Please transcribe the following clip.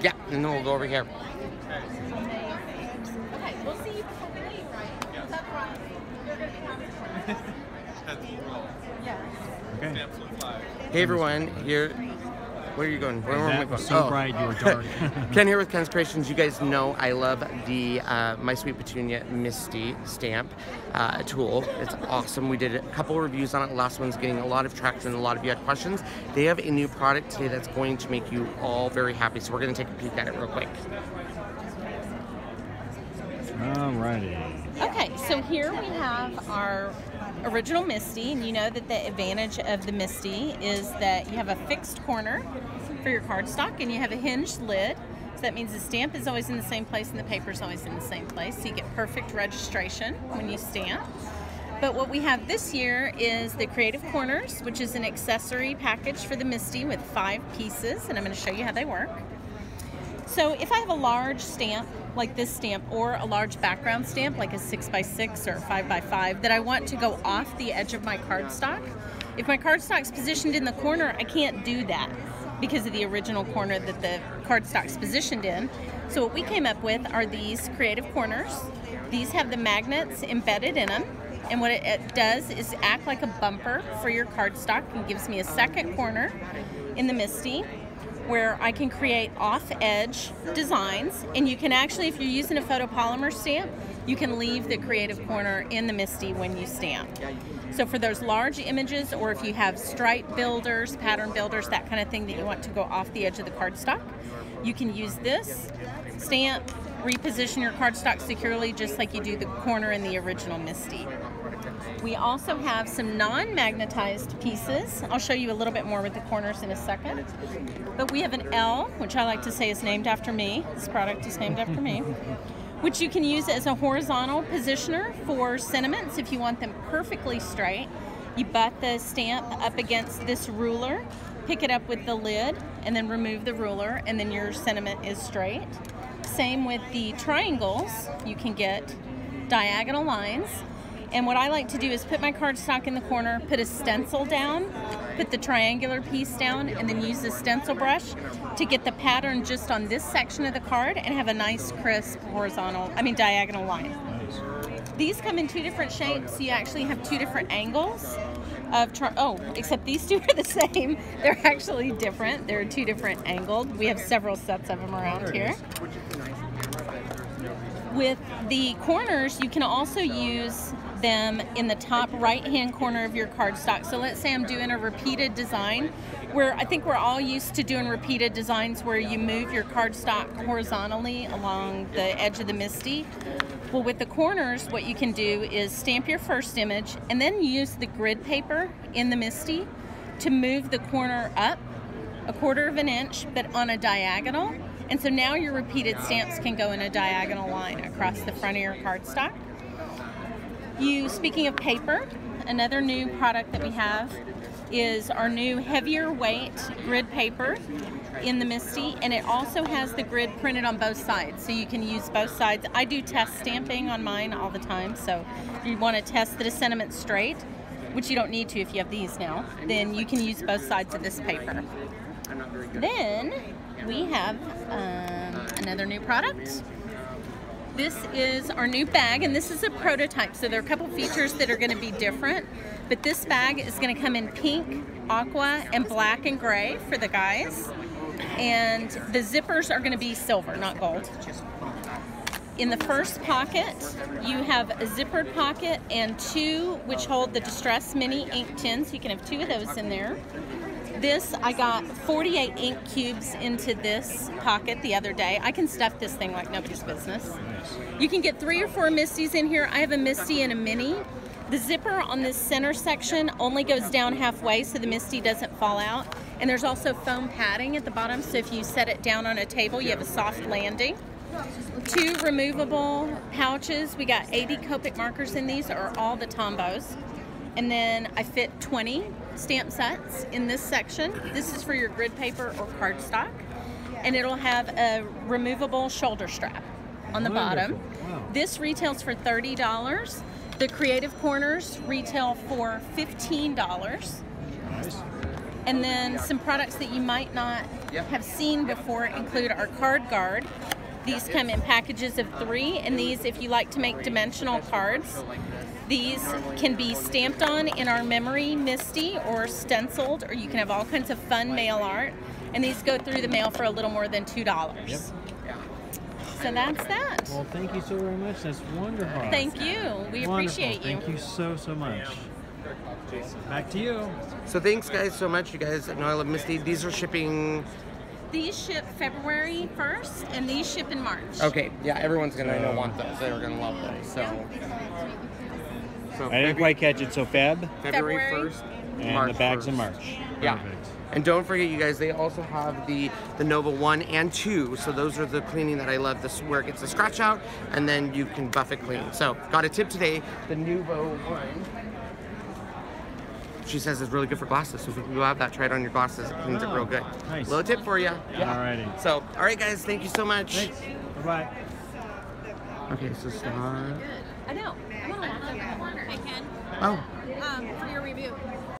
Yeah, and then we'll go over here. Okay, we'll see you before we leave, right? Is that right? You're going to be having yeah. Okay. Hey everyone, where are you going? Where am I That was going? so bright, you were dark. Ken here with Ken's Creations. You guys know I love the My Sweet Petunia Misty stamp tool. It's awesome. We did a couple reviews on it. The last one's getting a lot of traction. A lot of you had questions. They have a new product today that's going to make you all very happy. So we're going to take a peek at it real quick. Alrighty. Okay, so here we have our original Misty, and you know that the advantage of the Misty is that you have a fixed corner for your cardstock and you have a hinged lid. So that means the stamp is always in the same place and the paper is always in the same place. So you get perfect registration when you stamp. But what we have this year is the Creative Corners, which is an accessory package for the Misty with 5 pieces, and I'm going to show you how they work. So if I have a large stamp like this stamp or a large background stamp like a 6x6 or 5x5 that I want to go off the edge of my cardstock, if my cardstock's positioned in the corner, I can't do that because of the original corner that the cardstock's positioned in. So what we came up with are these Creative Corners. These have the magnets embedded in them, and what it does is act like a bumper for your cardstock and gives me a second corner in the Misty where I can create off-edge designs, and you can actually, if you're using a photopolymer stamp, you can leave the Creative Corner in the Misty when you stamp. So for those large images, or if you have stripe builders, pattern builders, that kind of thing that you want to go off the edge of the cardstock, you can use this stamp, reposition your cardstock securely just like you do the corner in the original Misty. We also have some non-magnetized pieces. I'll show you a little bit more with the corners in a second. But we have an L, which I like to say is named after me. This product is named after me. Which you can use as a horizontal positioner for sentiments if you want them perfectly straight. You butt the stamp up against this ruler, pick it up with the lid, and then remove the ruler, and then your sentiment is straight. Same with the triangles. You can get diagonal lines. And what I like to do is put my cardstock in the corner, put a stencil down, put the triangular piece down, and then use the stencil brush to get the pattern just on this section of the card and have a nice crisp diagonal line. Nice. These come in 2 different shapes. You actually have 2 different angles of except these 2 are the same. They're actually different. They're 2 different angled. We have several sets of them around here. With the corners, you can also use them in the top right-hand corner of your cardstock. So let's say I'm doing a repeated design, where I think we're all used to doing repeated designs where you move your cardstock horizontally along the edge of the Misty. Well, with the corners, what you can do is stamp your first image and then use the grid paper in the Misty to move the corner up 1/4 of an inch, but on a diagonal. And so now your repeated stamps can go in a diagonal line across the front of your cardstock. Speaking of paper, another new product that we have is our new heavier weight grid paper in the Misty, and it also has the grid printed on both sides, so you can use both sides. I do test stamping on mine all the time, so if you want to test that a sentiment's straight, which you don't need to if you have these now, then you can use both sides of this paper. Then we have another new product. This is our new bag, and this is a prototype, so there are a couple features that are going to be different, but this bag is going to come in pink, aqua, and black and gray for the guys, and the zippers are going to be silver, not gold. In the first pocket, you have a zippered pocket and 2 which hold the Distress Mini ink tins. You can have 2 of those in there. This, I got 48 ink cubes into this pocket the other day. I can stuff this thing like nobody's business. You can get 3 or 4 Misties in here. I have a Misty and a Mini. The zipper on this center section only goes down halfway so the Misty doesn't fall out. And there's also foam padding at the bottom, so if you set it down on a table, you have a soft landing. 2 removable pouches. We got 80 Copic markers in these, or all the Tombos. And then I fit 20 stamp sets in this section. This is for your grid paper or cardstock. And it'll have a removable shoulder strap on the bottom. Wow. This retails for $30. The Creative Corners retail for $15. Nice. And then some products that you might not have seen before include our card guard. These come in packages of 3, and these, if you like to make dimensional cards, these can be stamped on in our memory MISTI or stenciled, or you can have all kinds of fun mail art. And these go through the mail for a little more than $2. Yep. So that's that. Well, thank you so very much. That's wonderful. Thank you. We Wonderful. appreciate you. Thank you so much. Back to you. So thanks guys so much. You guys know I love MISTI. These are shipping. These ship February 1st, and these ship in March. Okay, yeah, everyone's gonna want those. They're gonna love those. So I didn't quite catch it. So February February 1st, and March the bags 1st. in March. Yeah. Perfect. And don't forget, you guys, they also have the Nova 1 and 2. So those are the cleaning that I love. This where it gets the scratch out, and then you can buff it clean. So got a tip today. The Nova 1. She says it's really good for glasses. So if you have that, try it on your glasses. It cleans it real good. Nice. Little tip for you. Yeah. Alrighty. So, all right, guys, thank you so much. Thanks. Bye-bye. Okay, so start. I know. I can. Oh.